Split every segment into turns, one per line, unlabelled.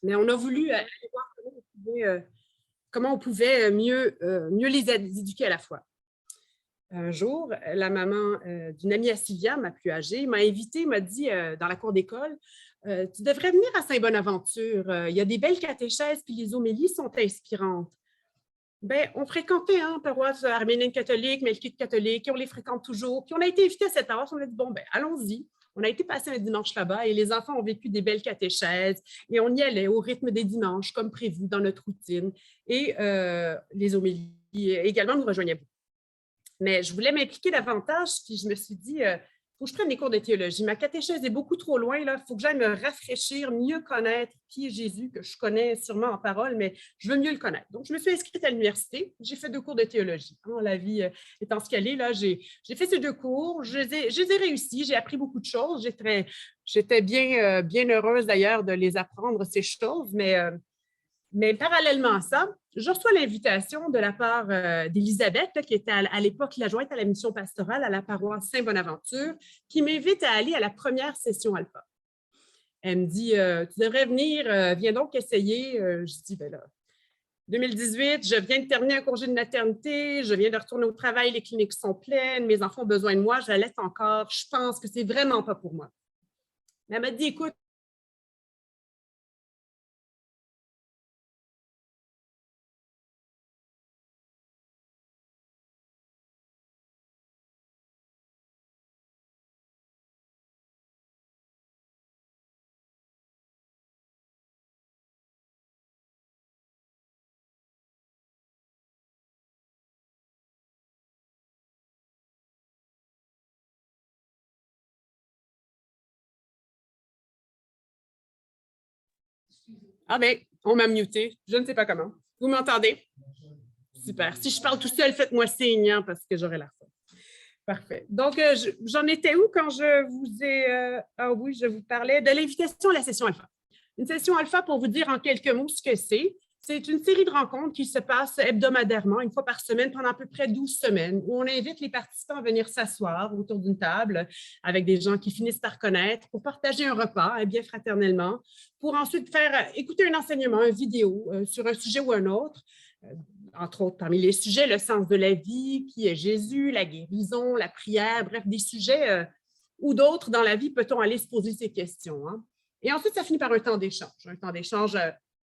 Mais on a voulu aller voir comment on pouvait mieux les éduquer à la fois. Un jour, la maman d'une amie à Sylvia, ma plus âgée, m'a invitée, m'a dit dans la cour d'école, tu devrais venir à Saint-Bonaventure. Il y a des belles catéchèses, puis les homélies sont inspirantes. Ben, on fréquentait paroisse arménienne catholique, melkite catholique, et on les fréquente toujours. Puis on a été invités à cette paroisse, on a dit, bon, ben, allons-y. On a été passer un dimanche là-bas et les enfants ont vécu des belles catéchèses et on y allait au rythme des dimanches, comme prévu dans notre routine. Et les homélies également nous rejoignaient beaucoup. Mais je voulais m'impliquer davantage, puis je me suis dit, il faut que je prenne des cours de théologie. Ma catéchèse est beaucoup trop loin, il faut que j'aille me rafraîchir, mieux connaître qui est Jésus, que je connais sûrement en parole, mais je veux mieux le connaître. Donc, je me suis inscrite à l'université, j'ai fait 2 cours de théologie. La vie étant ce qu'elle est, là, j'ai fait ces 2 cours, je les ai réussis, j'ai appris beaucoup de choses, j'étais bien heureuse d'ailleurs de les apprendre, ces choses, mais parallèlement à ça, je reçois l'invitation de la part d'Élisabeth, qui était à l'époque l'adjointe à la mission pastorale à la paroisse Saint-Bonaventure, qui m'invite à aller à la première session Alpha. Elle me dit, tu devrais venir, viens donc essayer. Je dis, ben là, 2018, je viens de terminer un congé de maternité, je viens de retourner au travail, les cliniques sont pleines, mes enfants ont besoin de moi, je l'allaite encore, je pense que c'est vraiment pas pour moi. Mais elle m'a dit, écoute, ah bien, on m'a muté, je ne sais pas comment. Vous m'entendez? Super. Si je parle tout seul, faites-moi signe, parce que j'aurai la faute. Parfait. Donc, j'en étais où quand je vous ai... ah oui, je vous parlais de l'invitation à la session alpha. Une session alpha, pour vous dire en quelques mots ce que c'est une série de rencontres qui se passe hebdomadairement, une fois par semaine, pendant à peu près 12 semaines, où on invite les participants à venir s'asseoir autour d'une table avec des gens qui finissent par connaître, pour partager un repas, bien fraternellement, pour ensuite faire écouter un enseignement, une vidéo sur un sujet ou un autre, entre autres, parmi les sujets, le sens de la vie, qui est Jésus, la guérison, la prière, bref, des sujets ou d'autres dans la vie, peut-on aller se poser ces questions. Et ensuite, ça finit par un temps d'échange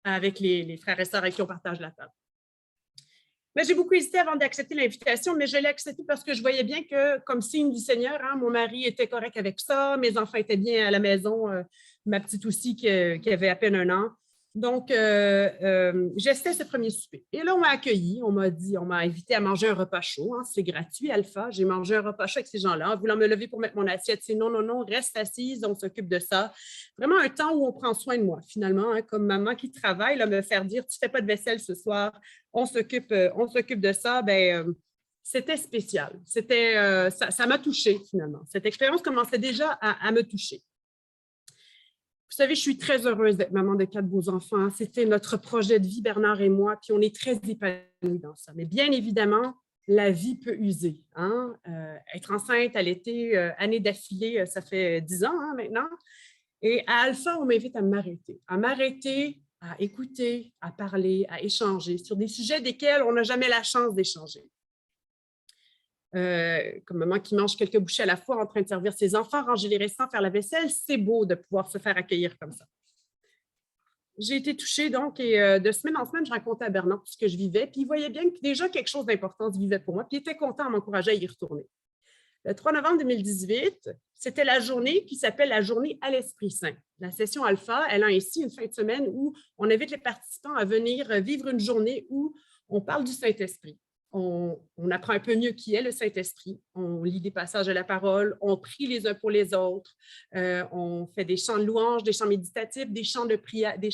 avec les frères et sœurs avec qui on partage la table. Mais j'ai beaucoup hésité avant d'accepter l'invitation, mais je l'ai acceptée parce que je voyais bien que, comme signe du Seigneur, mon mari était correct avec ça, mes enfants étaient bien à la maison, ma petite aussi qui avait à peine 1 an. Donc, j'essayais ce premier souper. Et là, on m'a accueilli, on m'a invité à manger un repas chaud. C'est gratuit, Alpha. J'ai mangé un repas chaud avec ces gens-là, voulant me lever pour mettre mon assiette. C'est non, non, non, reste assise, on s'occupe de ça. Vraiment un temps où on prend soin de moi, finalement, comme maman qui travaille, là, me faire dire, tu ne fais pas de vaisselle ce soir, on s'occupe de ça. C'était spécial. Ça m'a touchée, finalement. Cette expérience commençait déjà à me toucher. Vous savez, je suis très heureuse d'être maman de 4 beaux enfants. C'était notre projet de vie, Bernard et moi, puis on est très épanouis dans ça. Mais bien évidemment, la vie peut user. Être enceinte à l'été, année d'affilée, ça fait 10 ans maintenant. Et à Alpha, on m'invite à m'arrêter, à écouter, à parler, à échanger sur des sujets desquels on n'a jamais la chance d'échanger. Comme maman qui mange quelques bouchées à la fois en train de servir ses enfants, ranger les restants, faire la vaisselle, c'est beau de pouvoir se faire accueillir comme ça. J'ai été touchée donc et de semaine en semaine, je racontais à Bernard tout ce que je vivais, puis il voyait bien que déjà quelque chose d'important se vivait pour moi, puis il était content de m'encourager à y retourner. Le 3 novembre 2018, c'était la journée qui s'appelle la journée à l'Esprit Saint. La session Alpha, elle a ainsi une fin de semaine où on invite les participants à venir vivre une journée où on parle du Saint-Esprit. On apprend un peu mieux qui est le Saint-Esprit. On lit des passages de la parole, on prie les uns pour les autres, on fait des chants de louange, des chants méditatifs, des chants de prière, des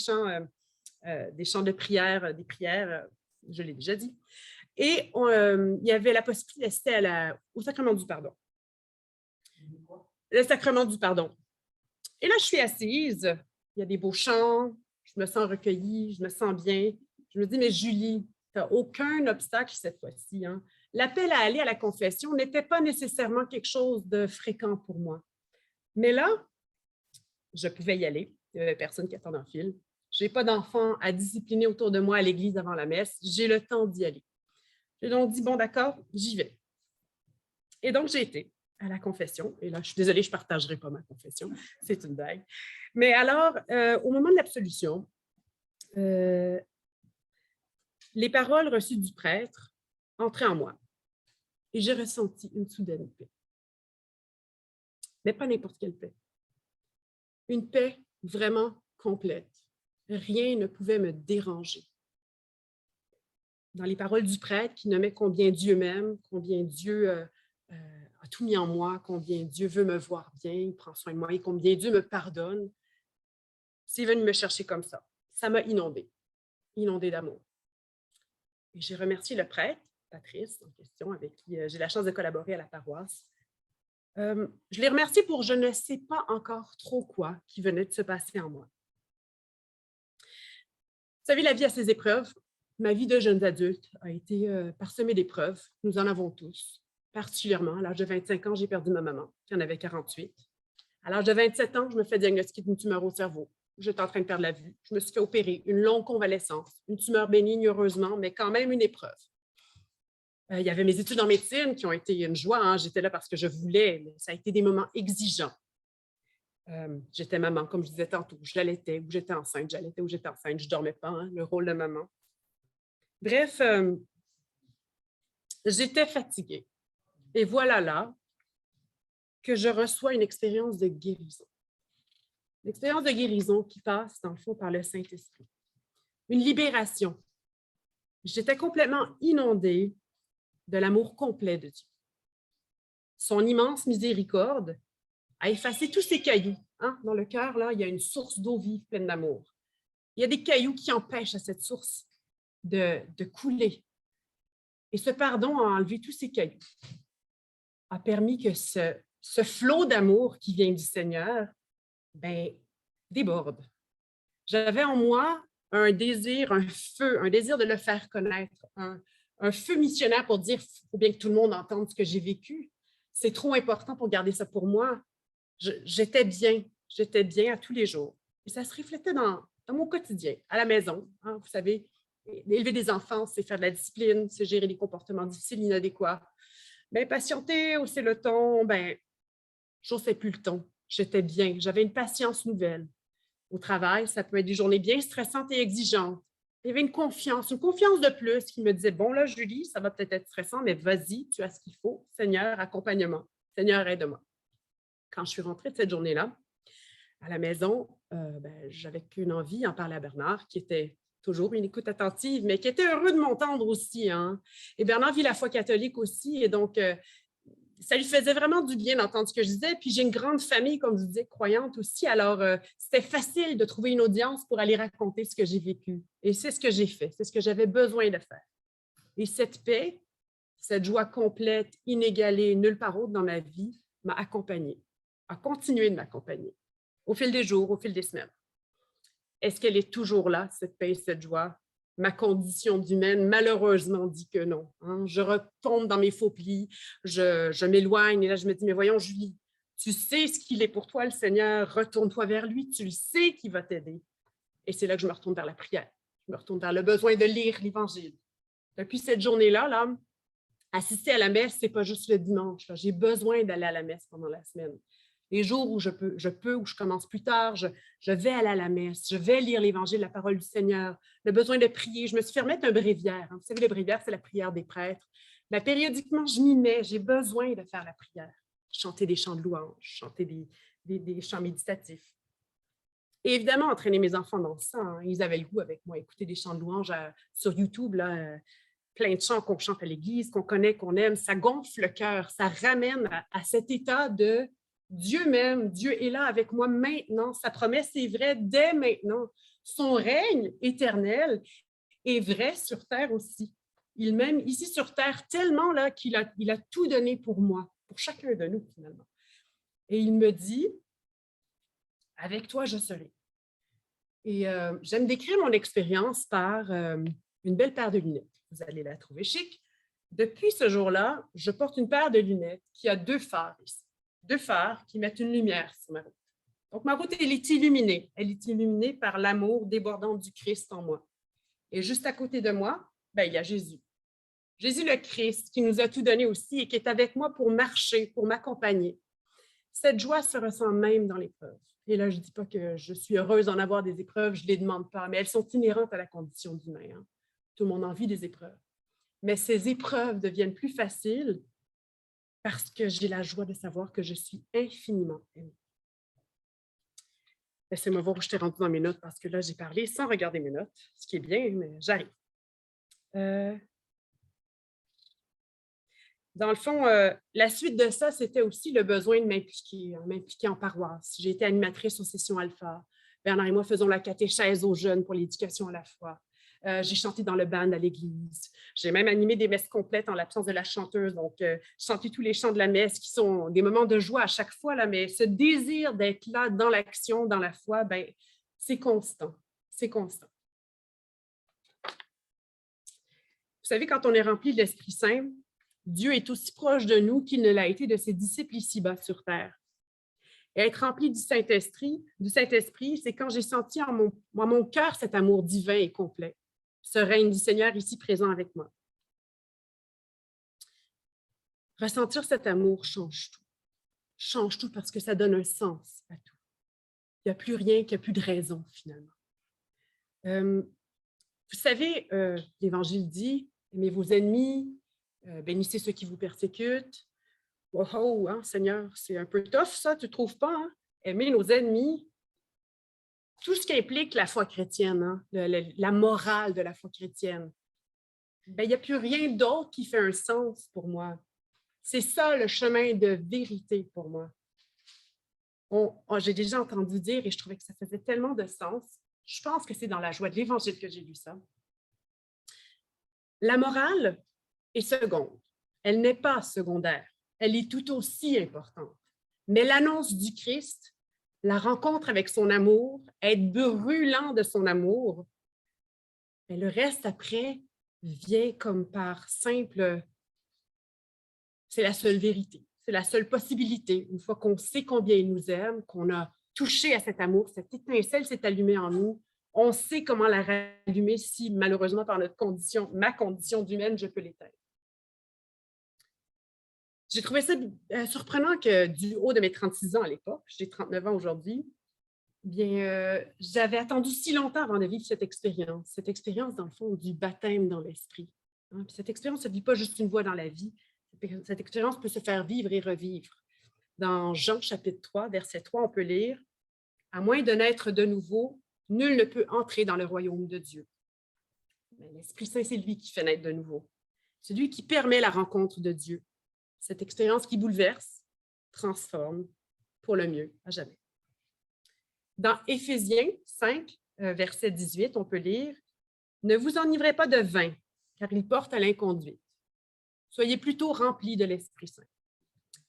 prières, je l'ai déjà dit. Et il y avait la possibilité d'assister au sacrement du pardon. Le sacrement du pardon. Et là, je suis assise, il y a des beaux chants, je me sens recueillie, je me sens bien. Je me dis, mais Julie, tu n'as aucun obstacle cette fois-ci. L'appel à aller à la confession n'était pas nécessairement quelque chose de fréquent pour moi. Mais là, je pouvais y aller. Il n'y avait personne qui attendait en file. Je n'ai pas d'enfants à discipliner autour de moi à l'église avant la messe. J'ai le temps d'y aller. J'ai donc dit, bon, d'accord, j'y vais. Et donc, j'ai été à la confession. Et là, je suis désolée, je ne partagerai pas ma confession. C'est une blague. Mais alors, au moment de l'absolution, les paroles reçues du prêtre entraient en moi. Et j'ai ressenti une soudaine paix. Mais pas n'importe quelle paix. Une paix vraiment complète. Rien ne pouvait me déranger. Dans les paroles du prêtre qui nommait combien Dieu m'aime, combien Dieu a tout mis en moi, combien Dieu veut me voir bien, il prend soin de moi et combien Dieu me pardonne, c'est venu me chercher comme ça. Ça m'a inondée d'amour. Et j'ai remercié le prêtre, Patrice, en question, avec qui j'ai la chance de collaborer à la paroisse. Je l'ai remercié pour je ne sais pas encore trop quoi qui venait de se passer en moi. Vous savez, la vie a ses épreuves. Ma vie de jeune adulte a été parsemée d'épreuves. Nous en avons tous. Particulièrement, à l'âge de 25 ans, j'ai perdu ma maman, qui en avait 48. À l'âge de 27 ans, je me fais diagnostiquer d'une tumeur au cerveau. J'étais en train de perdre la vue. Je me suis fait opérer, une longue convalescence, une tumeur bénigne, heureusement, mais quand même une épreuve. Il y avait mes études en médecine qui ont été une joie. Hein. J'étais là parce que je voulais, mais ça a été des moments exigeants. J'étais maman, comme je disais tantôt. Je l'allaitais ou j'étais enceinte. J'allaitais ou j'étais enceinte. Je ne dormais pas, hein, le rôle de maman. Bref, j'étais fatiguée. Et voilà là que je reçois une expérience de guérison. Une expérience de guérison qui passe, dans le fond, par le Saint-Esprit. Une libération. J'étais complètement inondée de l'amour complet de Dieu. Son immense miséricorde a effacé tous ces cailloux. Hein? Dans le cœur, là, il y a une source d'eau vive pleine d'amour. Il y a des cailloux qui empêchent à cette source de couler. Et ce pardon a enlevé tous ces cailloux, a permis que ce flot d'amour qui vient du Seigneur déborde. J'avais en moi un désir, un feu, un désir de le faire connaître, un feu missionnaire pour dire il faut bien que tout le monde entende ce que j'ai vécu. C'est trop important pour garder ça pour moi. J'étais bien à tous les jours. Et ça se reflétait dans mon quotidien, à la maison. Hein, vous savez, élever des enfants, c'est faire de la discipline, c'est gérer les comportements difficiles, inadéquats. Patienter, hausser le ton, je n'osais plus le ton. J'étais bien, j'avais une patience nouvelle. Au travail, ça peut être des journées bien stressantes et exigeantes. Il y avait une confiance de plus qui me disait, bon là, Julie, ça va peut-être être stressant, mais vas-y, tu as ce qu'il faut. Seigneur, accompagnement. Seigneur, aide-moi. Quand je suis rentrée de cette journée-là, à la maison, j'avais qu'une envie, en parler à Bernard, qui était toujours une écoute attentive, mais qui était heureux de m'entendre aussi. Hein. Et Bernard vit la foi catholique aussi, et donc ça lui faisait vraiment du bien d'entendre ce que je disais. Puis j'ai une grande famille, comme je vous disais, croyante aussi. Alors, c'était facile de trouver une audience pour aller raconter ce que j'ai vécu. Et c'est ce que j'ai fait. C'est ce que j'avais besoin de faire. Et cette paix, cette joie complète, inégalée, nulle part autre dans ma vie, m'a accompagnée, a continué de m'accompagner au fil des jours, au fil des semaines. Est-ce qu'elle est toujours là, cette paix, cette joie? Ma condition d'humaine, malheureusement, dit que non. Hein. Je retombe dans mes faux plis, je m'éloigne et là, je me dis, mais voyons, Julie, tu sais ce qu'il est pour toi, le Seigneur, retourne-toi vers lui, tu le sais qu'il va t'aider. Et c'est là que je me retourne vers la prière. Je me retourne vers le besoin de lire l'Évangile. Depuis cette journée-là, là, assister à la messe, ce n'est pas juste le dimanche. J'ai besoin d'aller à la messe pendant la semaine. Les jours où je peux, où je commence plus tard, je vais aller à la messe, je vais lire l'Évangile, la parole du Seigneur, le besoin de prier. Je me suis fait remettre un bréviaire. Hein. Vous savez, le bréviaire, c'est la prière des prêtres. Périodiquement, je m'y mets. J'ai besoin de faire la prière. Chanter des chants de louange, chanter des chants méditatifs. Et évidemment, entraîner mes enfants dans ça. Hein. Ils avaient le goût avec moi, écouter des chants de louange sur YouTube, là, plein de chants qu'on chante à l'église, qu'on connaît, qu'on aime. Ça gonfle le cœur. Ça ramène à cet état de Dieu m'aime, Dieu est là avec moi maintenant. Sa promesse est vraie dès maintenant. Son règne éternel est vrai sur terre aussi. Il m'aime ici sur terre tellement là qu'il a tout donné pour moi, pour chacun de nous finalement. Et il me dit, avec toi je serai. Et j'aime décrire mon expérience par une belle paire de lunettes. Vous allez la trouver chic. Depuis ce jour-là, je porte une paire de lunettes qui a 2 phares ici. 2 phares qui mettent une lumière sur ma route. Donc, ma route, elle est illuminée. Elle est illuminée par l'amour débordant du Christ en moi. Et juste à côté de moi, ben, il y a Jésus. Jésus le Christ qui nous a tout donné aussi et qui est avec moi pour marcher, pour m'accompagner. Cette joie se ressent même dans l'épreuve. Et là, je ne dis pas que je suis heureuse d'en avoir des épreuves, je ne les demande pas, mais elles sont inhérentes à la condition d'humain. Hein. Tout le monde en vit des épreuves. Mais ces épreuves deviennent plus faciles parce que j'ai la joie de savoir que je suis infiniment aimée. Laissez-moi voir où je t'ai rendu dans mes notes parce que là, j'ai parlé sans regarder mes notes, ce qui est bien, mais j'arrive. Dans le fond, la suite de ça, c'était aussi le besoin de m'impliquer en paroisse. J'ai été animatrice aux sessions alpha. Bernard et moi faisons la catéchèse aux jeunes pour l'éducation à la foi. J'ai chanté dans le band à l'église. J'ai même animé des messes complètes en l'absence de la chanteuse. Donc, chanté tous les chants de la messe qui sont des moments de joie à chaque fois, là, mais ce désir d'être là dans l'action, dans la foi, ben, c'est constant. C'est constant. Vous savez, quand on est rempli de l'Esprit Saint, Dieu est aussi proche de nous qu'il ne l'a été de ses disciples ici-bas sur terre. Et être rempli du Saint-Esprit, c'est quand j'ai senti en mon cœur cet amour divin et complet, ce règne du Seigneur ici présent avec moi. Ressentir cet amour change tout. Change tout parce que ça donne un sens à tout. Il n'y a plus rien, qu'il n'y a plus de raison finalement. Vous savez, l'Évangile dit, aimez vos ennemis, bénissez ceux qui vous persécutent. Wow, hein, Seigneur, c'est un peu tough ça, tu ne trouves pas? Hein? Aimer nos ennemis, tout ce qui implique la foi chrétienne, hein, la morale de la foi chrétienne. Ben, il n'y a plus rien d'autre qui fait un sens pour moi. C'est ça le chemin de vérité pour moi. J'ai déjà entendu dire, et je trouvais que ça faisait tellement de sens, je pense que c'est dans la joie de l'Évangile que j'ai lu ça. La morale est seconde. Elle n'est pas secondaire. Elle est tout aussi importante. Mais l'annonce du Christ, la rencontre avec son amour, être brûlant de son amour, mais le reste après vient comme par simple... C'est la seule vérité, c'est la seule possibilité. Une fois qu'on sait combien il nous aime, qu'on a touché à cet amour, cette étincelle s'est allumée en nous, on sait comment la rallumer si malheureusement par ma condition d'humaine, je peux l'éteindre. J'ai trouvé ça surprenant que du haut de mes 36 ans à l'époque, j'ai 39 ans aujourd'hui, bien, j'avais attendu si longtemps avant de vivre cette expérience dans le fond du baptême dans l'esprit. Hein? Puis cette expérience ne vit pas juste une fois dans la vie, cette expérience peut se faire vivre et revivre. Dans Jean chapitre 3, verset 3, on peut lire « À moins de naître de nouveau, nul ne peut entrer dans le royaume de Dieu. » Mais l'Esprit Saint, c'est lui qui fait naître de nouveau. C'est lui qui permet la rencontre de Dieu. Cette expérience qui bouleverse, transforme pour le mieux, à jamais. Dans Éphésiens 5, verset 18, on peut lire « Ne vous enivrez pas de vin, car il porte à l'inconduite. Soyez plutôt remplis de l'Esprit Saint. »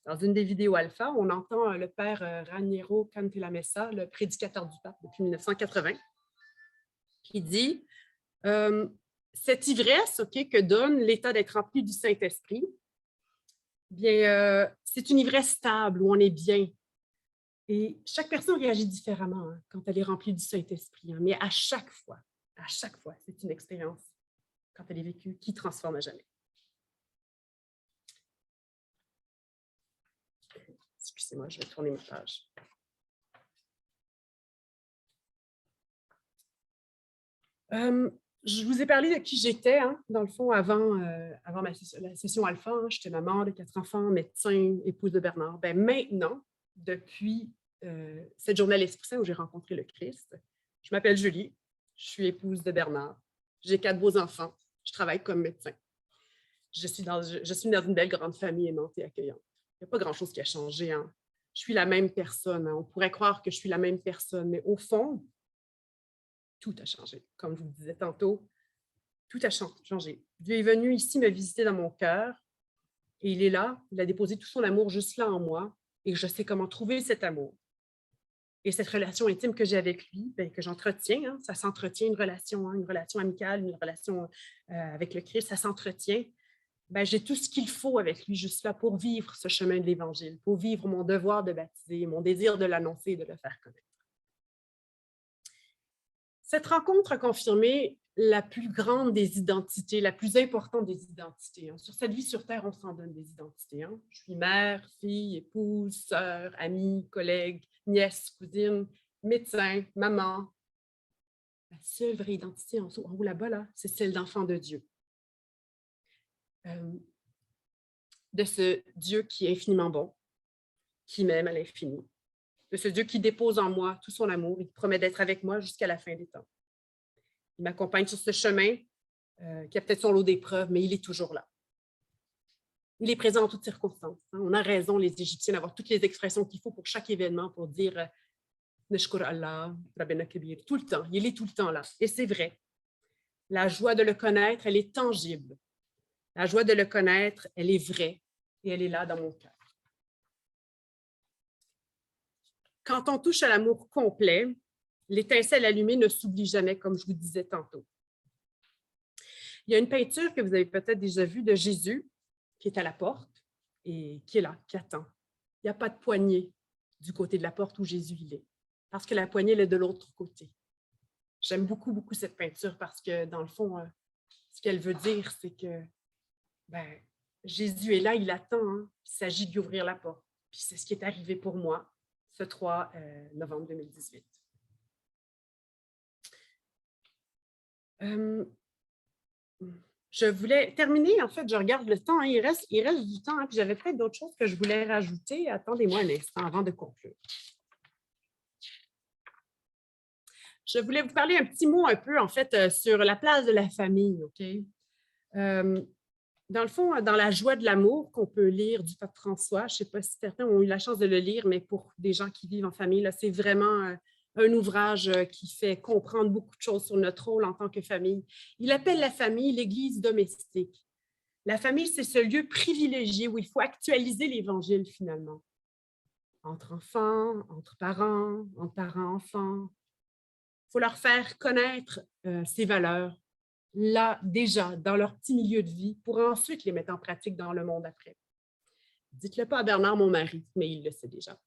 Dans une des vidéos alpha, on entend le père Raniero Cantalamessa, le prédicateur du pape depuis 1980, qui dit cette ivresse que donne l'état d'être rempli du Saint-Esprit, bien, c'est une ivresse stable où on est bien. Et chaque personne réagit différemment hein, quand elle est remplie du Saint-Esprit. Hein, mais à chaque fois, c'est une expérience, quand elle est vécue, qui transforme à jamais. Excusez-moi, je vais tourner ma page. Je vous ai parlé de qui j'étais, hein, dans le fond, avant la session alpha. Hein, j'étais maman de 4 enfants, médecin, épouse de Bernard. Ben, maintenant, depuis cette journée à l'Esprit Saint où j'ai rencontré le Christ, je m'appelle Julie, je suis épouse de Bernard, j'ai 4 beaux enfants, je travaille comme médecin. Je suis dans une belle grande famille aimante et accueillante. Il n'y a pas grand-chose qui a changé. Hein. Je suis la même personne. Hein. On pourrait croire que je suis la même personne, mais au fond, tout a changé. Comme je vous le disais tantôt, tout a changé. Dieu est venu ici me visiter dans mon cœur et il est là. Il a déposé tout son amour juste là en moi et je sais comment trouver cet amour. Et cette relation intime que j'ai avec lui, bien, que j'entretiens, hein, ça s'entretient, une relation amicale, une relation avec le Christ, ça s'entretient. ben, j'ai tout ce qu'il faut avec lui juste là pour vivre ce chemin de l'Évangile, pour vivre mon devoir de baptiser, mon désir de l'annoncer et de le faire connaître. Cette rencontre a confirmé la plus grande des identités, la plus importante des identités. Sur cette vie sur Terre, on s'en donne des identités. Je suis mère, fille, épouse, sœur, amie, collègue, nièce, cousine, médecin, maman. La seule vraie identité en haut là-bas, là, c'est celle d'enfant de Dieu. De ce Dieu qui est infiniment bon, qui m'aime à l'infini, de ce Dieu qui dépose en moi tout son amour, il promet d'être avec moi jusqu'à la fin des temps. Il m'accompagne sur ce chemin qui a peut-être son lot d'épreuves, mais il est toujours là. Il est présent en toutes circonstances. On a raison, les Égyptiens, d'avoir toutes les expressions qu'il faut pour chaque événement pour dire « Nashkur Allah, Rabbena Kabir » tout le temps. Il est tout le temps là. Et c'est vrai. La joie de le connaître, elle est tangible. La joie de le connaître, elle est vraie et elle est là dans mon cœur. Quand on touche à l'amour complet, l'étincelle allumée ne s'oublie jamais, comme je vous disais tantôt. Il y a une peinture que vous avez peut-être déjà vue de Jésus qui est à la porte et qui est là, qui attend. Il n'y a pas de poignée du côté de la porte où Jésus il est, parce que la poignée elle est de l'autre côté. J'aime beaucoup, beaucoup cette peinture parce que, dans le fond, ce qu'elle veut dire, c'est que Jésus est là, il attend. Il s'agit de lui ouvrir la porte. Puis c'est ce qui est arrivé pour moi ce 3 novembre 2018. Je voulais terminer, en fait, je regarde le temps, il reste du temps, puis j'avais peut-être d'autres choses que je voulais rajouter. Attendez-moi un instant avant de conclure. Je voulais vous parler un petit mot un peu, en fait, sur la place de la famille, OK? Dans le fond, dans La joie de l'amour, qu'on peut lire du pape François, je ne sais pas si certains ont eu la chance de le lire, mais pour des gens qui vivent en famille, c'est vraiment un ouvrage qui fait comprendre beaucoup de choses sur notre rôle en tant que famille. Il appelle la famille l'Église domestique. La famille, c'est ce lieu privilégié où il faut actualiser l'Évangile finalement. Entre enfants, entre parents-enfants. Il faut leur faire connaître ces valeurs, là, déjà, dans leur petit milieu de vie, pour ensuite les mettre en pratique dans le monde après. Dites-le pas à Bernard, mon mari, mais il le sait déjà.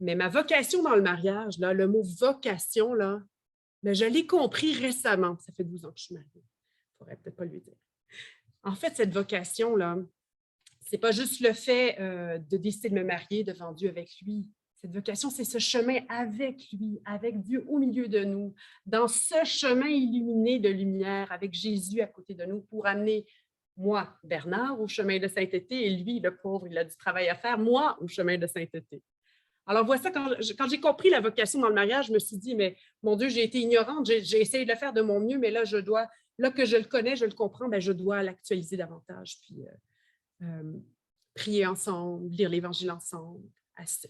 Mais ma vocation dans le mariage, là, le mot vocation, là, mais je l'ai compris récemment. Ça fait 12 ans que je suis mariée. Il ne faudrait peut-être pas lui dire. En fait, cette vocation-là, ce n'est pas juste le fait de décider de me marier devant Dieu avec lui. Cette vocation, c'est ce chemin avec lui, avec Dieu au milieu de nous, dans ce chemin illuminé de lumière, avec Jésus à côté de nous, pour amener moi, Bernard, au chemin de sainteté, et lui, le pauvre, il a du travail à faire, moi, au chemin de sainteté. Alors, voilà, quand j'ai compris la vocation dans le mariage, je me suis dit, mais mon Dieu, j'ai été ignorante, j'ai essayé de le faire de mon mieux, mais là, là que je le connais, je le comprends, bien, je dois l'actualiser davantage, puis prier ensemble, lire l'Évangile ensemble,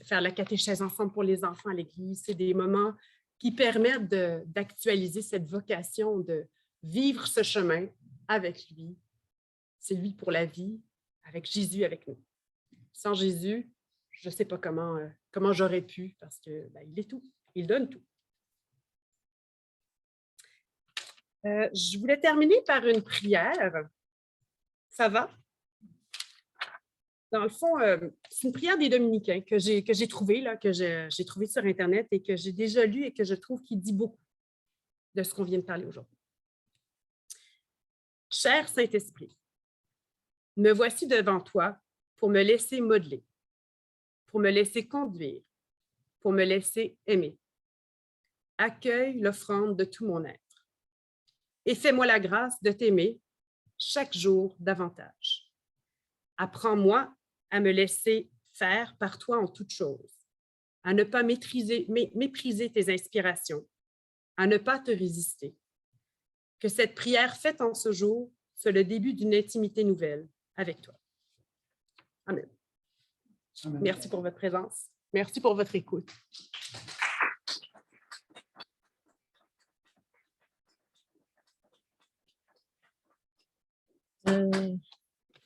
faire la catéchèse ensemble pour les enfants à l'église. C'est des moments qui permettent d'actualiser cette vocation de vivre ce chemin avec lui. C'est lui pour la vie, avec Jésus avec nous. Sans Jésus, je ne sais pas comment j'aurais pu, parce que il est tout, il donne tout. Je voulais terminer par une prière. Ça va? Dans le fond, c'est une prière des Dominicains que j'ai trouvée, que j'ai trouvée sur Internet et que j'ai déjà lue et que je trouve qu'il dit beaucoup de ce qu'on vient de parler aujourd'hui. Cher Saint-Esprit, me voici devant toi pour me laisser modeler, pour me laisser conduire, pour me laisser aimer. Accueille l'offrande de tout mon être et fais-moi la grâce de t'aimer chaque jour davantage. Apprends-moi à me laisser faire par toi en toutes choses, à ne pas mépriser tes inspirations, à ne pas te résister. Que cette prière faite en ce jour soit le début d'une intimité nouvelle avec toi. Amen. Amen. Merci pour votre présence. Merci pour votre écoute.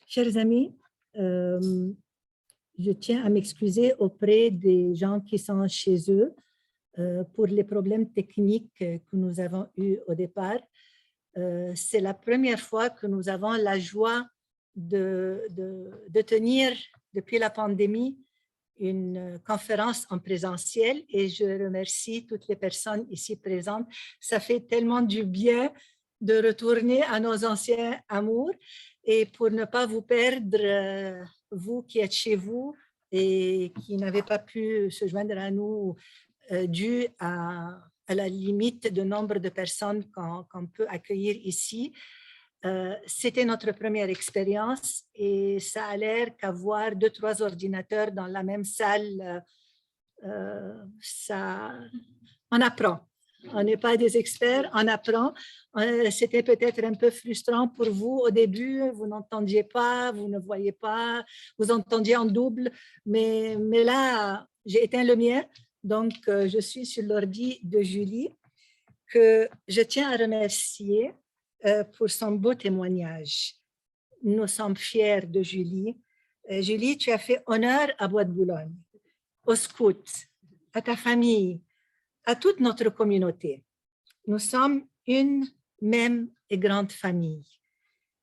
Chers amis, je tiens à m'excuser auprès des gens qui sont chez eux pour les problèmes techniques que nous avons eus au départ. C'est la première fois que nous avons la joie de tenir, depuis la pandémie, une conférence en présentiel et je remercie toutes les personnes ici présentes. Ça fait tellement du bien de retourner à nos anciens amours et pour ne pas vous perdre, vous qui êtes chez vous et qui n'avez pas pu se joindre à nous dû à la limite de nombre de personnes qu'on peut accueillir ici. C'était notre première expérience et ça a l'air qu'avoir 2-3 ordinateurs dans la même salle, on apprend. On n'est pas des experts, on apprend. C'était peut-être un peu frustrant pour vous au début, vous n'entendiez pas, vous ne voyez pas, vous entendiez en double, mais là, j'ai éteint le mien, donc je suis sur l'ordi de Julie, que je tiens à remercier pour son beau témoignage. Nous sommes fiers de Julie. Julie, tu as fait honneur à Bois de Boulogne, aux scouts, à ta famille, à toute notre communauté. Nous sommes une même et grande famille.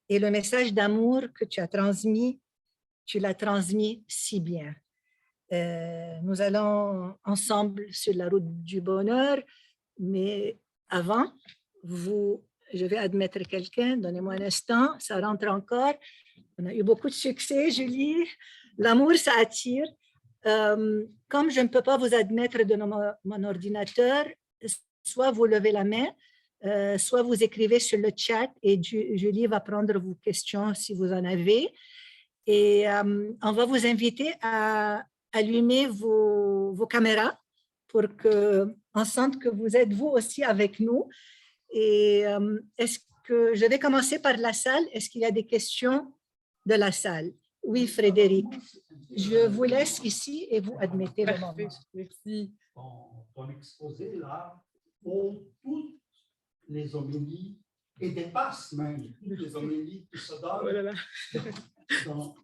Et le message d'amour que tu as transmis, tu l'as transmis si bien. Nous allons ensemble sur la route du bonheur, mais avant, je vais admettre quelqu'un, donnez-moi un instant, ça rentre encore. On a eu beaucoup de succès, Julie. L'amour, ça attire. Comme je ne peux pas vous admettre de mon ordinateur, soit vous levez la main, soit vous écrivez sur le chat et Julie va prendre vos questions si vous en avez. Et on va vous inviter à allumer vos caméras pour qu'on sente que vous êtes vous aussi avec nous. Et est-ce que je vais commencer par la salle? Est-ce qu'il y a des questions de la salle? Oui, Frédéric. Je vous laisse ici et vous admettez le moment.
Merci.
Ton exposé là, pour toutes les homélies et dépasse même toutes les homélies qui se donnent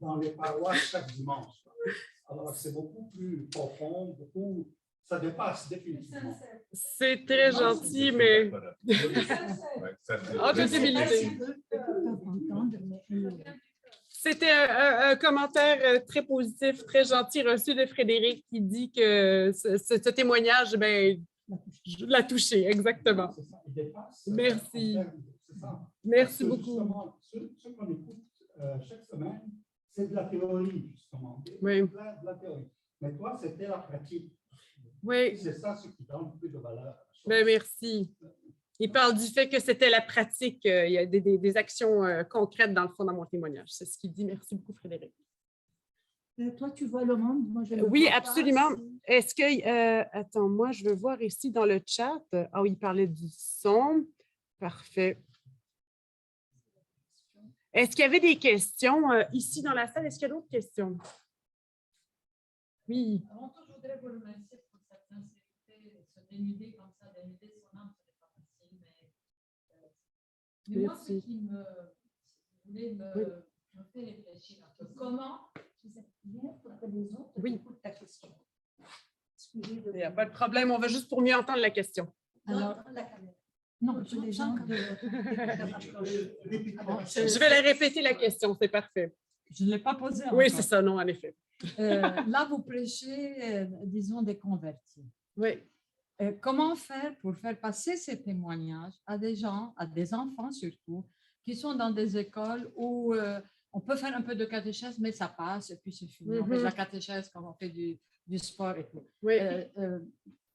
dans les paroisses chaque dimanche. Alors, c'est beaucoup plus profond, ça dépasse définitivement.
C'est très gentil, mais... En toute humilité. C'était un commentaire très positif, très gentil reçu de Frédéric qui dit que ce témoignage, ben, l'a touché, exactement. Merci. Merci beaucoup.
Ce qu'on écoute chaque semaine, c'est de la théorie, justement.
Oui.
De la théorie. Mais toi, c'était la pratique.
Oui.
C'est ça ce qui donne plus de valeur.
Ben, merci. Il parle du fait que c'était la pratique. Il y a des actions concrètes dans le fond dans mon témoignage. C'est ce qu'il dit. Merci beaucoup, Frédéric.
Toi, tu vois le monde? Moi, je
oui, absolument. Est-ce que... attends, moi, je veux voir ici dans le chat. Ah oui, il parlait du son. Parfait. Est-ce qu'il y avait des questions ici dans la salle? Est-ce qu'il y a d'autres questions? Oui.
Avant tout, je voudrais vous remercier pour cette sincérité, se dénuder comme ça, dénuder son âme, ce n'est pas facile, mais moi, ce qui me fait réfléchir un peu, comment vous êtes bien pour que les autres écoutent ta question.
Il n'y a pas de problème, on va juste pour mieux entendre la question.
Alors, la caméra. Non, je les gens
Je vais la répéter la question, c'est parfait.
Je ne l'ai pas posée encore.
Oui, c'est ça, non, en effet.
Là, vous prêchez, disons, des convertis.
Oui.
Comment faire pour faire passer ces témoignages à des gens, à des enfants surtout, qui sont dans des écoles où on peut faire un peu de catéchèse, mais ça passe et puis c'est fini. On fait de la catéchèse quand on fait du sport et tout.
Oui.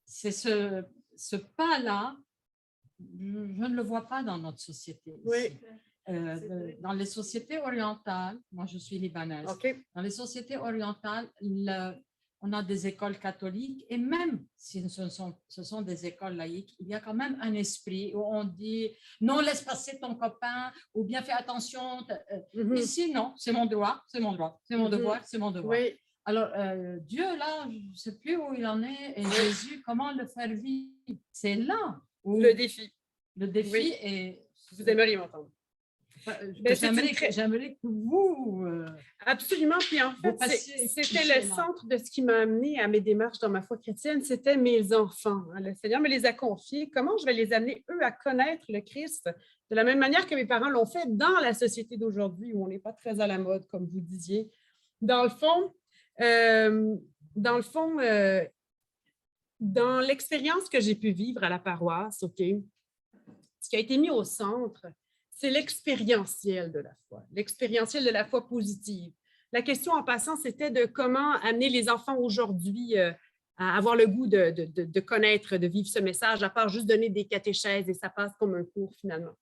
C'est ce pas-là, je ne le vois pas dans notre société.
Oui.
Dans les sociétés orientales, moi je suis libanaise, dans les sociétés orientales, on a des écoles catholiques et même si ce sont des écoles laïques, il y a quand même un esprit où on dit non, laisse passer ton copain ou bien fais attention. Ici, non, c'est mon droit, c'est mon droit, c'est mon devoir, c'est mon devoir. Oui. Alors, Dieu, là, je ne sais plus où il en est et Jésus, comment le faire vivre? C'est là où
le défi.
Le défi est...
Vous aimeriez m'entendre.
J'aimerais que vous...
Absolument. Puis en fait, c'était le centre de ce qui m'a amené à mes démarches dans ma foi chrétienne. C'était mes enfants. Le Seigneur me les a confiés. Comment je vais les amener, eux, à connaître le Christ de la même manière que mes parents l'ont fait dans la société d'aujourd'hui où on n'est pas très à la mode, comme vous disiez. Dans le fond, dans l'expérience que j'ai pu vivre à la paroisse, OK, ce qui a été mis au centre, c'est l'expérientiel de la foi, l'expérientiel de la foi positive. La question en passant, c'était de comment amener les enfants aujourd'hui à avoir le goût de connaître, de vivre ce message, à part juste donner des catéchèses et ça passe comme un cours finalement.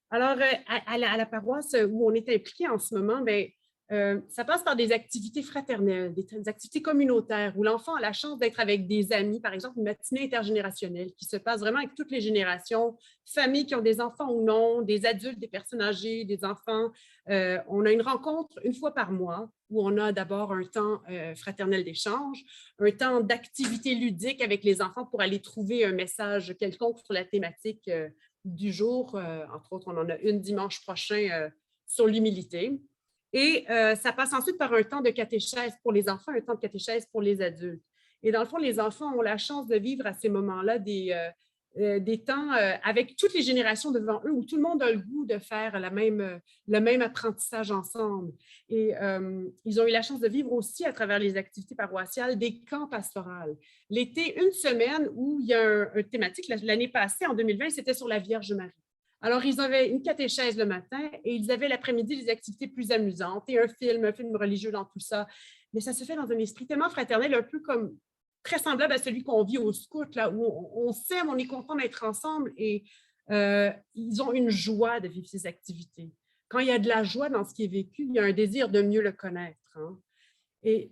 Alors, à la paroisse où on est impliqué en ce moment, bien, ça passe par des activités fraternelles, des activités communautaires où l'enfant a la chance d'être avec des amis, par exemple une matinée intergénérationnelle qui se passe vraiment avec toutes les générations, familles qui ont des enfants ou non, des adultes, des personnes âgées, des enfants. On a une rencontre une fois par mois où on a d'abord un temps fraternel d'échange, un temps d'activité ludique avec les enfants pour aller trouver un message quelconque sur la thématique du jour. Entre autres, on en a une dimanche prochain sur l'humilité. Et ça passe ensuite par un temps de catéchèse pour les enfants, un temps de catéchèse pour les adultes. Et dans le fond, les enfants ont la chance de vivre à ces moments-là des temps avec toutes les générations devant eux où tout le monde a le goût de faire le même apprentissage ensemble. Et ils ont eu la chance de vivre aussi à travers les activités paroissiales des camps pastoraux. L'été, une semaine où il y a un thématique, l'année passée, en 2020, c'était sur la Vierge Marie. Alors, ils avaient une catéchèse le matin et ils avaient l'après-midi des activités plus amusantes et un film religieux dans tout ça. Mais ça se fait dans un esprit tellement fraternel, un peu comme très semblable à celui qu'on vit au scout, là, où on s'aime, on est content d'être ensemble et ils ont une joie de vivre ces activités. Quand il y a de la joie dans ce qui est vécu, il y a un désir de mieux le connaître. Hein. Et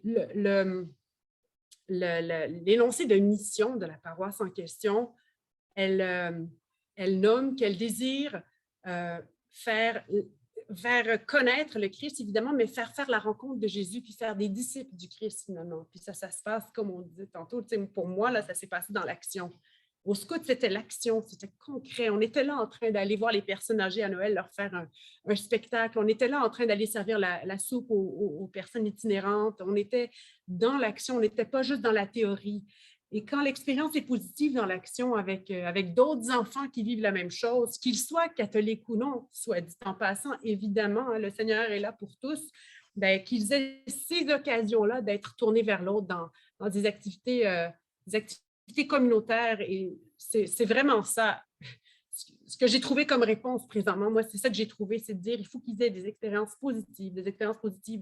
l'énoncé de mission de la paroisse en question, elle nomme qu'elle désire faire connaître le Christ, évidemment, mais faire la rencontre de Jésus, puis faire des disciples du Christ, finalement. Puis ça se passe, comme on disait tantôt, pour moi, là, ça s'est passé dans l'action. Au scout, c'était l'action, c'était concret. On était là en train d'aller voir les personnes âgées à Noël, leur faire un spectacle. On était là en train d'aller servir la soupe aux personnes itinérantes. On était dans l'action, on n'était pas juste dans la théorie. Et quand l'expérience est positive dans l'action avec d'autres enfants qui vivent la même chose, qu'ils soient catholiques ou non, soit dit en passant, évidemment, hein, le Seigneur est là pour tous, bien, qu'ils aient ces occasions-là d'être tournés vers l'autre dans des activités communautaires. Et c'est vraiment ça. Ce que j'ai trouvé comme réponse présentement, moi, c'est ça que j'ai trouvé, c'est de dire qu'il faut qu'ils aient des expériences positives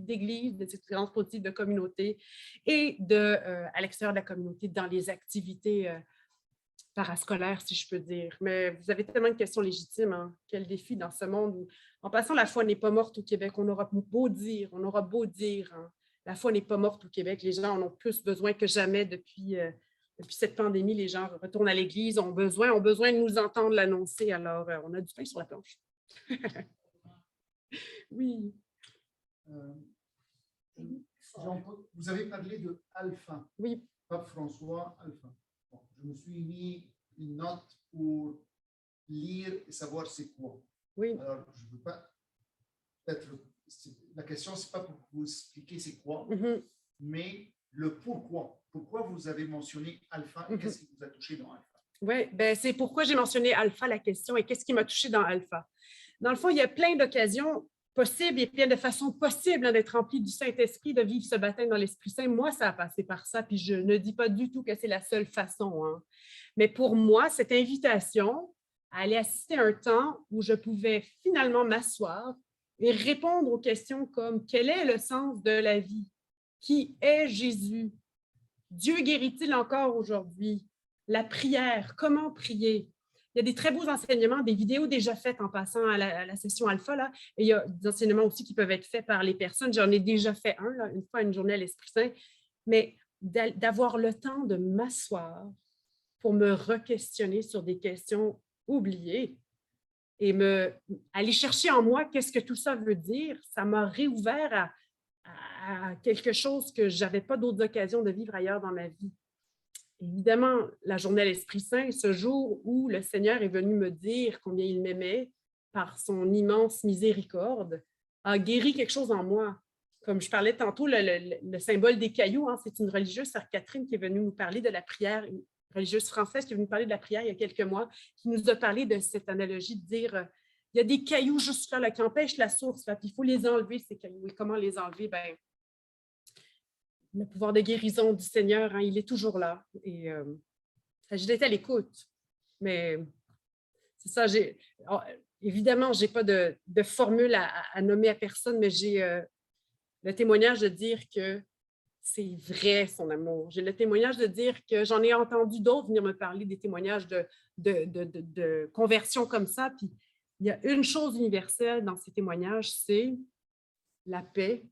d'église, des expériences positives de communauté et à l'extérieur de la communauté, dans les activités parascolaires, si je peux dire. Mais vous avez tellement de questions légitimes. Hein? Quel défi dans ce monde où, en passant, la foi n'est pas morte au Québec. On aura beau dire, hein? La foi n'est pas morte au Québec. Les gens en ont plus besoin que jamais depuis cette pandémie, les gens retournent à l'église, ont besoin de nous entendre l'annoncer. Alors, on a du pain sur la planche. Oui.
Vous avez parlé de Alpha.
Oui.
Pape François, Alpha. Bon, je me suis mis une note pour lire et savoir c'est quoi.
Oui.
Alors, je ne veux pas... Peut-être... La question, ce n'est pas pour vous expliquer c'est quoi, mais le pourquoi. Pourquoi vous avez mentionné Alpha et qu'est-ce qui vous a touché dans Alpha?
Oui, ben, c'est pourquoi j'ai mentionné Alpha, la question, et qu'est-ce qui m'a touché dans Alpha. Dans le fond, il y a plein d'occasions possibles et plein de façons possibles hein, d'être rempli du Saint-Esprit, de vivre ce baptême dans l'Esprit Saint. Moi, ça a passé par ça, puis je ne dis pas du tout que c'est la seule façon. Hein. Mais pour moi, cette invitation à aller assister à un temps où je pouvais finalement m'asseoir et répondre aux questions comme « Quel est le sens de la vie? Qui est Jésus? Dieu guérit-il encore aujourd'hui? La prière, comment prier? » Il y a des très beaux enseignements, des vidéos déjà faites en passant à la session alpha, là, et il y a des enseignements aussi qui peuvent être faits par les personnes. J'en ai déjà fait un, là, une fois, une journée à l'Esprit Saint, mais d'avoir le temps de m'asseoir pour me re-questionner sur des questions oubliées et aller chercher en moi qu'est-ce que tout ça veut dire, ça m'a réouvert à quelque chose que je n'avais pas d'autres occasions de vivre ailleurs dans ma vie. Évidemment, la journée à l'Esprit Saint, ce jour où le Seigneur est venu me dire combien il m'aimait, par son immense miséricorde, a guéri quelque chose en moi. Comme je parlais tantôt, le symbole des cailloux, hein, c'est une religieuse, Sœur Catherine, qui est venue nous parler de la prière, une religieuse française qui est venue nous parler de la prière il y a quelques mois, qui nous a parlé de cette analogie de dire il y a des cailloux juste là, qui empêchent la source, là, puis il faut les enlever, ces cailloux. Et comment les enlever? Ben, le pouvoir de guérison du Seigneur, hein, il est toujours là. Et j'étais à l'écoute. Mais c'est ça, évidemment, je n'ai pas de formule à nommer à personne, mais j'ai le témoignage de dire que c'est vrai, son amour. J'ai le témoignage de dire que j'en ai entendu d'autres venir me parler des témoignages de conversion comme ça. Puis il y a une chose universelle dans ces témoignages, c'est la paix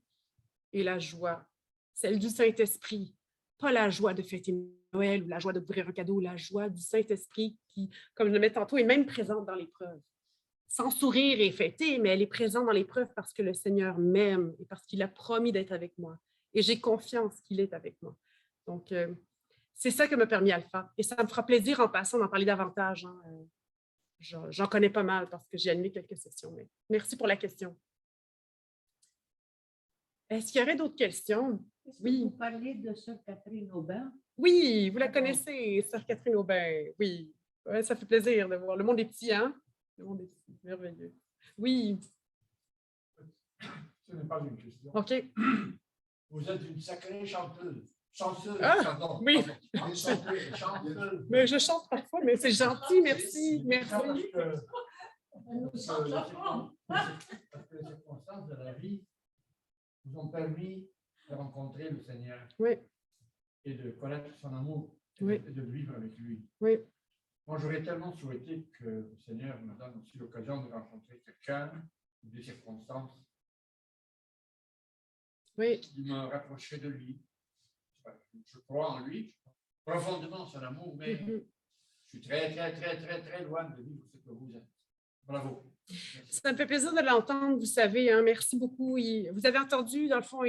et la joie. Celle du Saint-Esprit. Pas la joie de fêter Noël ou la joie d'ouvrir un cadeau, la joie du Saint-Esprit qui, comme je le mets tantôt, est même présente dans l'épreuve. Sans sourire et fêter, mais elle est présente dans l'épreuve parce que le Seigneur m'aime et parce qu'il a promis d'être avec moi. Et j'ai confiance qu'il est avec moi. Donc, c'est ça que m'a permis Alpha. Et ça me fera plaisir en passant d'en parler davantage. Hein. J'en connais pas mal parce que j'ai animé quelques sessions. Mais merci pour la question. Est-ce qu'il y aurait d'autres questions? Oui.
Vous parlez de Sœur Catherine Aubin?
Oui, vous la connaissez, Sœur Catherine Aubin. Oui, ouais, ça fait plaisir de voir. Le monde est petit, hein? Le monde est petit, merveilleux. Oui.
Ce n'est pas une question.
OK.
Vous êtes une sacrée chanteuse. Chanceuse,
pardon. Oui.
Chanteuse.
Mais je chante parfois, mais c'est gentil, merci. Merci.
Parce que les circonstances de la vie vous ont permis de rencontrer le Seigneur.
Oui.
Et de connaître son amour.
Oui.
Et de vivre avec lui.
Oui.
Moi, j'aurais tellement souhaité que le Seigneur me donne aussi l'occasion de rencontrer quelqu'un, des circonstances,
oui,
qui me rapprocherait de lui. Je crois en lui, profondément en son amour, mais je suis très, très, très, très, très loin de vivre ce que vous êtes. Bravo. Merci.
Ça me fait plaisir de l'entendre, vous savez. Hein, merci beaucoup. Vous avez entendu, dans le fond.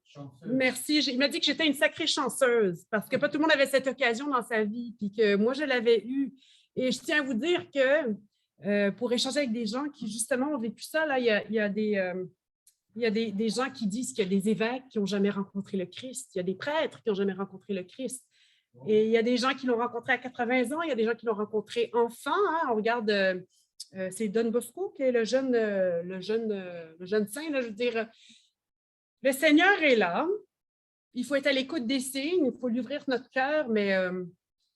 Chanteuse.
Merci. Il m'a dit que j'étais une sacrée chanceuse parce que pas tout le monde avait cette occasion dans sa vie, puis que moi, je l'avais eue. Et je tiens à vous dire que pour échanger avec des gens qui, justement, ont vécu ça, là, il y a des gens qui disent qu'il y a des évêques qui n'ont jamais rencontré le Christ. Il y a des prêtres qui n'ont jamais rencontré le Christ. Et il y a des gens qui l'ont rencontré à 80 ans. Il y a des gens qui l'ont rencontré enfant. Hein. On regarde, c'est Don Bosco qui est le jeune saint. Là, je veux dire, le Seigneur est là. Il faut être à l'écoute des signes. Il faut lui ouvrir notre cœur. Mais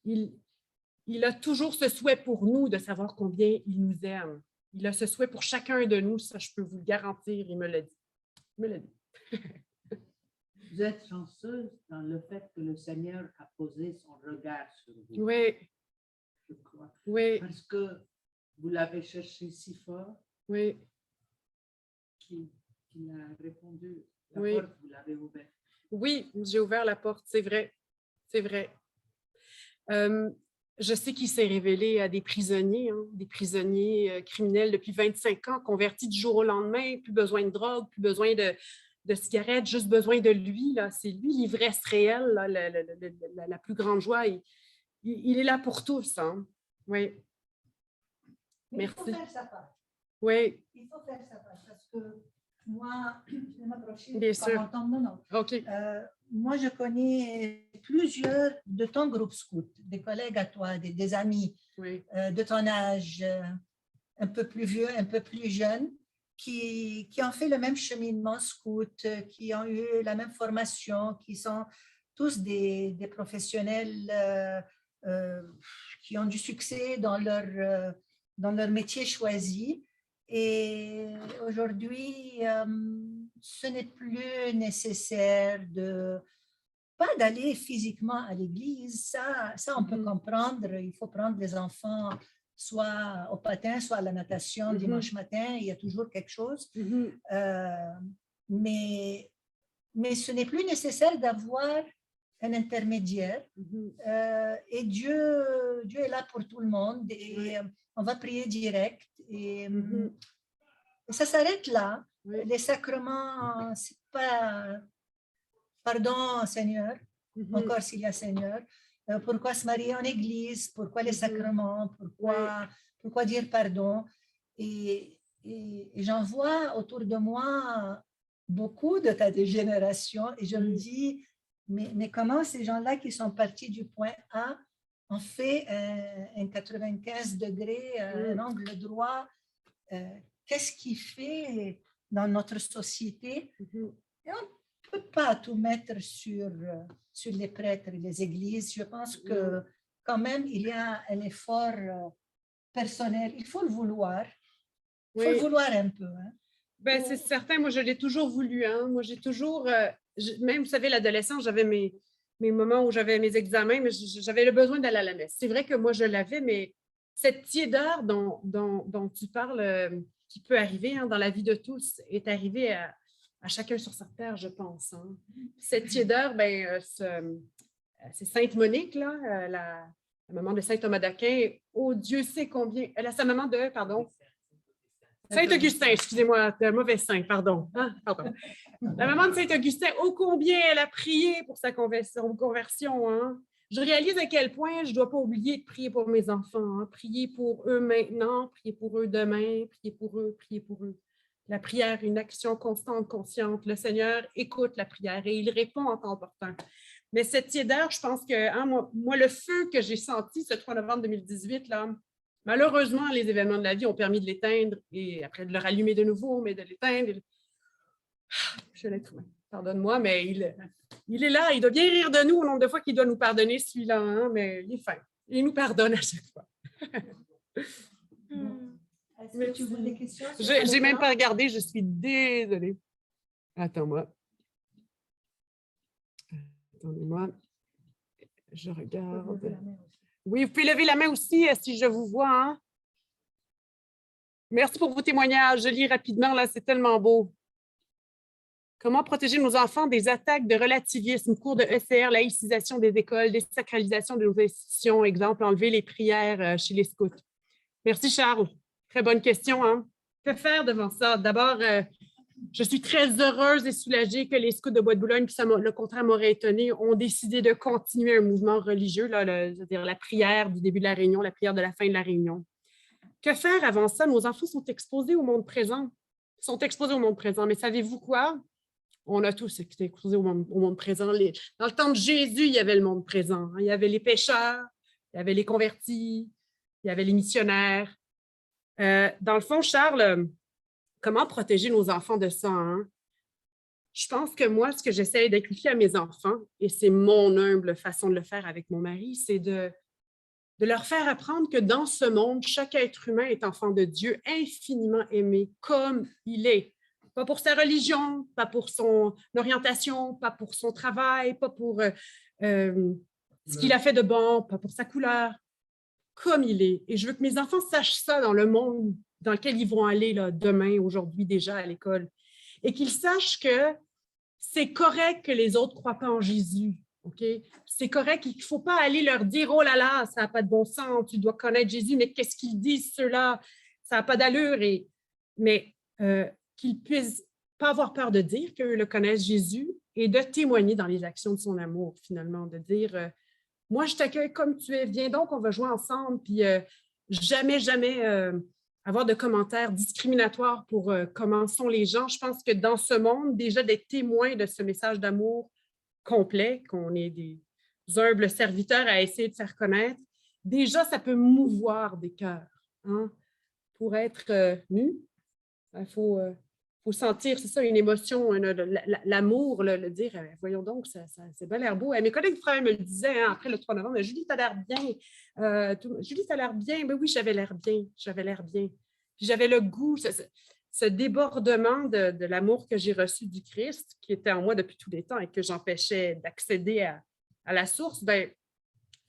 il a toujours ce souhait pour nous de savoir combien il nous aime. Il a ce souhait pour chacun de nous. Ça, je peux vous le garantir. Il me l'a dit.
Vous êtes chanceuse dans le fait que le Seigneur a posé son regard sur vous.
Oui.
Je crois.
Oui.
Parce que vous l'avez cherché si fort.
Oui.
Qu'il a répondu. La porte, vous l'avez ouverte.
Oui, j'ai ouvert la porte, c'est vrai. C'est vrai. Je sais qu'il s'est révélé à des prisonniers, criminels depuis 25 ans, convertis du jour au lendemain, plus besoin de drogue, plus besoin de cigarettes, juste besoin de lui. C'est lui l'ivresse réelle, là, la plus grande joie. Il est là pour tous. Hein? Oui. Merci.
Il faut faire sa part.
Oui.
Il faut faire sa part parce que moi, je vais m'approcher.
Bien sûr.
Non.
OK.
Moi, je connais plusieurs de ton groupe scout, des collègues à toi, des amis de ton âge, un peu plus vieux, un peu plus jeunes, qui ont fait le même cheminement scout, qui ont eu la même formation, qui sont tous des professionnels qui ont du succès dans leur métier choisi. Et aujourd'hui, ce n'est plus nécessaire pas d'aller physiquement à l'église. Ça on peut comprendre. Il faut prendre les enfants soit au patin, soit à la natation dimanche matin. Il y a toujours quelque chose. Mais ce n'est plus nécessaire d'avoir un intermédiaire. Et Dieu est là pour tout le monde. Et on va prier direct. Et ça s'arrête là. Les sacrements, c'est pas... Pardon, Seigneur, encore s'il y a Seigneur. Pourquoi se marier en église? Pourquoi les sacrements? Pourquoi dire pardon? Et j'en vois autour de moi beaucoup de ta génération et je me dis, mais comment ces gens-là qui sont partis du point A ont fait un 95 degrés, un angle droit? Qu'est-ce qui fait dans notre société? Et on ne peut pas tout mettre sur les prêtres et les églises. Je pense que quand même, il y a un effort personnel. Il faut le vouloir. Il faut le vouloir un peu. Hein.
Ben, c'est certain. Moi, je l'ai toujours voulu. Hein. Moi, j'ai toujours... même, vous savez, l'adolescence, j'avais mes moments où j'avais mes examens, mais j'avais le besoin d'aller à la messe. C'est vrai que moi, je l'avais, mais cette tiédeur dont tu parles, qui peut arriver dans la vie de tous, est arrivée à chacun sur sa terre, je pense. Hein. Cette tiédeur, ben, c'est Sainte Monique, là, la maman de Saint Thomas d'Aquin. Oh, Dieu sait combien. Elle a sa maman de, pardon, Saint-Augustin, excusez-moi, un mauvais saint, pardon. Hein, pardon. La maman de Saint-Augustin, oh combien elle a prié pour sa conversion. Hein. Je réalise à quel point je ne dois pas oublier de prier pour mes enfants. Hein. Prier pour eux maintenant, prier pour eux demain, prier pour eux, prier pour eux. La prière, une action constante, consciente. Le Seigneur écoute la prière et il répond en temps opportun. Mais cette tiédeur, je pense que hein, moi, le feu que j'ai senti ce 3 novembre 2018, là, malheureusement, les événements de la vie ont permis de l'éteindre et après de le rallumer de nouveau, mais de l'éteindre. Je l'ai trouvé. Pardonne-moi, mais il est là. Il doit bien rire de nous au nombre de fois qu'il doit nous pardonner, celui-là, hein, mais il est fin. Il nous pardonne à chaque fois.
Est-ce que tu veux des questions?
Je n'ai même pas regardé, je suis désolée. Attends-moi. Attendez-moi. Je regarde. Oui, vous pouvez lever la main aussi si je vous vois. Hein? Merci pour vos témoignages. Je lis rapidement, là, c'est tellement beau. Comment protéger nos enfants des attaques de relativisme, cours de ECR, laïcisation des écoles, désacralisation de nos institutions, exemple, enlever les prières chez les scouts. Merci, Charles. Très bonne question. Hein? Que faire devant ça? D'abord, je suis très heureuse et soulagée que les scouts de Bois-de-Boulogne, puis ça, le contraire m'aurait étonné, ont décidé de continuer un mouvement religieux, là, c'est-à-dire la prière du début de la réunion, la prière de la fin de la réunion. Que faire avant ça? Nos enfants sont exposés au monde présent. Ils sont exposés au monde présent. Mais savez-vous quoi? On a tous été exposés au monde présent. Dans le temps de Jésus, il y avait le monde présent. Il y avait les pécheurs, il y avait les convertis, il y avait les missionnaires. Dans le fond, Charles, comment protéger nos enfants de ça? Hein? Je pense que moi, ce que j'essaie d'inculquer à mes enfants, et c'est mon humble façon de le faire avec mon mari, c'est de leur faire apprendre que dans ce monde, chaque être humain est enfant de Dieu, infiniment aimé comme il est. Pas pour sa religion, pas pour son orientation, pas pour son travail, pas pour ce qu'il a fait de bon, pas pour sa couleur, comme il est. Et je veux que mes enfants sachent ça dans le monde dans lequel ils vont aller là, demain, aujourd'hui déjà à l'école. Et qu'ils sachent que c'est correct que les autres ne croient pas en Jésus. Okay? C'est correct qu'il ne faut pas aller leur dire « Oh là là, ça n'a pas de bon sens, tu dois connaître Jésus, mais qu'est-ce qu'ils disent ceux-là? Ça n'a pas d'allure. » Mais qu'ils ne puissent pas avoir peur de dire qu'eux le connaissent Jésus et de témoigner dans les actions de son amour, finalement, de dire « Moi, je t'accueille comme tu es, viens donc, on va jouer ensemble. » Puis jamais avoir de commentaires discriminatoires pour comment sont les gens. Je pense que dans ce monde, déjà d'être témoin de ce message d'amour complet, qu'on est des humbles serviteurs à essayer de faire connaître, déjà, ça peut mouvoir des cœurs. Hein? Pour être nu, il faut sentir, c'est ça, une émotion, l'amour, le dire, voyons donc, c'est bien l'air beau. Mes collègues de travail me le disaient hein, après le 3 novembre, Julie, tu as l'air bien. Julie, tu as l'air bien. Ben oui, j'avais l'air bien. Puis j'avais le goût, ce débordement de l'amour que j'ai reçu du Christ, qui était en moi depuis tous les temps et que j'empêchais d'accéder à la source, ben,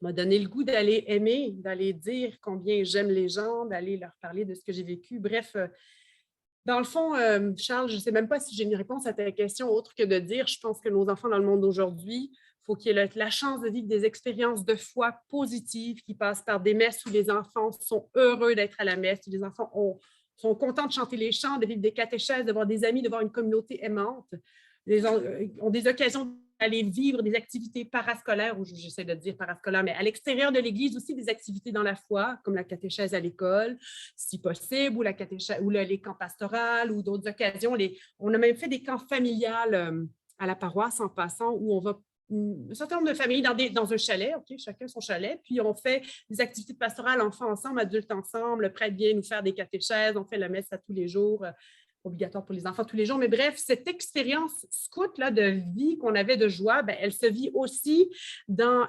m'a donné le goût d'aller aimer, d'aller dire combien j'aime les gens, d'aller leur parler de ce que j'ai vécu. Bref, dans le fond, Charles, je ne sais même pas si j'ai une réponse à ta question autre que de dire, je pense que nos enfants dans le monde d'aujourd'hui, il faut qu'ils aient la chance de vivre des expériences de foi positives qui passent par des messes où les enfants sont heureux d'être à la messe, où les enfants sont contents de chanter les chants, de vivre des catéchèses, de voir des amis, de voir une communauté aimante. Ils ont des occasions aller vivre des activités parascolaires, ou j'essaie de dire parascolaires, mais à l'extérieur de l'Église aussi, des activités dans la foi, comme la catéchèse à l'école, si possible, ou la catéchèse, ou les camps pastoraux, ou d'autres occasions. On a même fait des camps familiales à la paroisse en passant, où on va un certain nombre de familles dans un chalet, OK, chacun son chalet, puis on fait des activités pastorales, enfants ensemble, adultes ensemble, le prêtre vient nous faire des catéchèses, on fait la messe à tous les jours, obligatoire pour les enfants tous les jours. Mais bref, cette expérience scout-là de vie qu'on avait de joie, bien, elle se vit aussi dans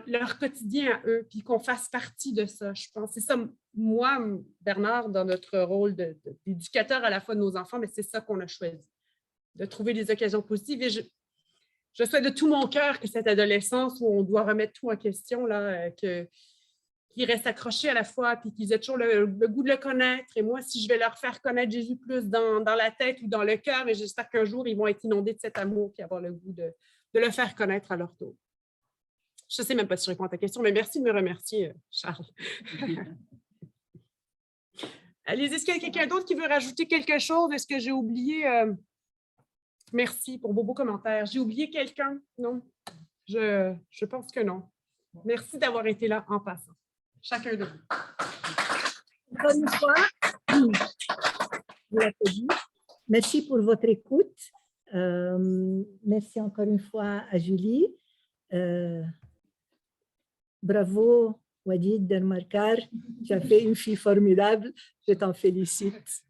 leur quotidien à eux, puis qu'on fasse partie de ça, je pense. C'est ça, moi, Bernard, dans notre rôle d'éducateur à la fois de nos enfants, mais c'est ça qu'on a choisi, de trouver des occasions positives. Et je souhaite de tout mon cœur que cette adolescence où on doit remettre tout en question, là, qu'ils restent accrochés à la foi, puis qu'ils aient toujours le goût de le connaître. Et moi, si je vais leur faire connaître Jésus plus dans la tête ou dans le cœur, mais j'espère qu'un jour, ils vont être inondés de cet amour puis avoir le goût de le faire connaître à leur tour. Je ne sais même pas si je réponds à ta question, mais merci de me remercier, Charles. Allez, est-ce qu'il y a quelqu'un d'autre qui veut rajouter quelque chose? Est-ce que j'ai oublié? Merci pour vos beaux commentaires. J'ai oublié quelqu'un? Non? Je pense que non. Merci d'avoir été là en passant. Chacun de vous.
Encore une fois, merci pour votre écoute. Merci encore une fois à Julie. Bravo, Walid Dermarkar. Tu as fait une fille formidable. Je t'en félicite.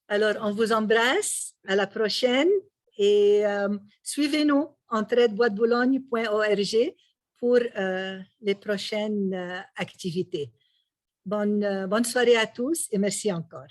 Alors, on vous embrasse. À la prochaine. Et suivez-nous entraideboisdeboulogne.org pour les prochaines activités. Bonne soirée à tous et merci encore.